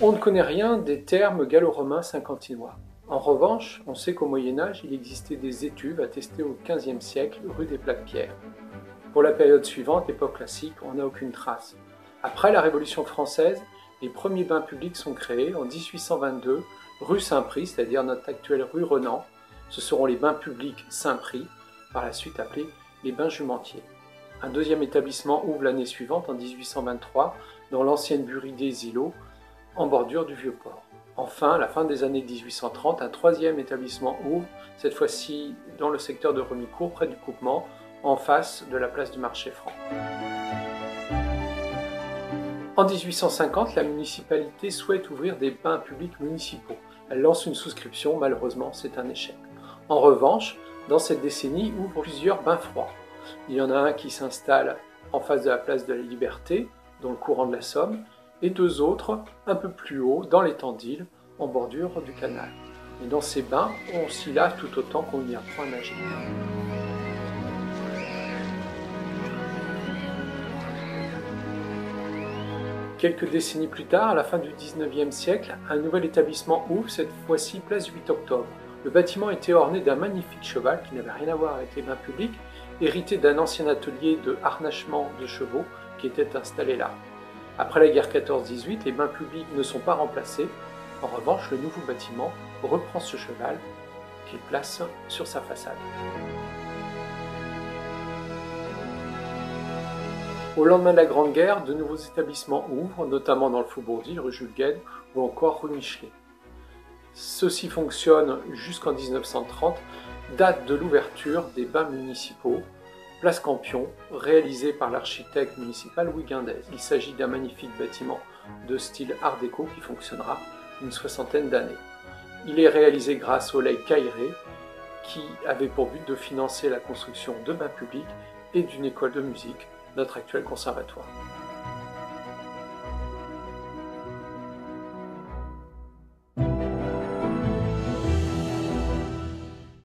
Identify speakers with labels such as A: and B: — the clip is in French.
A: On ne connaît rien des thermes gallo-romains saint-quentinois. En revanche, on sait qu'au Moyen-Âge, il existait des étuves attestées au XVe siècle rue des Plaques-Pierres. Pour la période suivante, l'époque classique, on n'a aucune trace. Après la Révolution française, les premiers bains publics sont créés en 1822, rue Saint-Prix, c'est-à-dire notre actuelle rue Renan. Ce seront les bains publics Saint-Prix, par la suite appelés les bains jumentiers. Un deuxième établissement ouvre l'année suivante, en 1823, dans l'ancienne burie des îlots, en bordure du Vieux-Port. Enfin, à la fin des années 1830, un troisième établissement ouvre, cette fois-ci dans le secteur de Remicourt, près du Coupement, en face de la place du Marché Franc. En 1850, la municipalité souhaite ouvrir des bains publics municipaux. Elle lance une souscription, malheureusement c'est un échec. En revanche, dans cette décennie, ouvrent plusieurs bains froids. Il y en a un qui s'installe en face de la place de la Liberté, dans le courant de la Somme, et deux autres un peu plus haut, dans l'étang d'Île, en bordure du canal. Et dans ces bains, on s'y lave tout autant qu'on y apprend à nager. Quelques décennies plus tard, à la fin du XIXe siècle, un nouvel établissement ouvre, cette fois-ci place 8 octobre. Le bâtiment était orné d'un magnifique cheval qui n'avait rien à voir avec les bains publics, hérité d'un ancien atelier de harnachement de chevaux qui était installé là. Après la guerre 14-18, les bains publics ne sont pas remplacés. En revanche, le nouveau bâtiment reprend ce cheval qu'il place sur sa façade. Au lendemain de la Grande Guerre, de nouveaux établissements ouvrent, notamment dans le Faubourg d'Île, rue Jules Guesde ou encore rue Michelet. Ceux-ci fonctionnent jusqu'en 1930, date de l'ouverture des bains municipaux, place Campion, réalisé par l'architecte municipal Louis Guindez. Il s'agit d'un magnifique bâtiment de style art déco qui fonctionnera une soixantaine d'années. Il est réalisé grâce au legs Cailleret, qui avait pour but de financer la construction de bains publics et d'une école de musique, notre actuel conservatoire.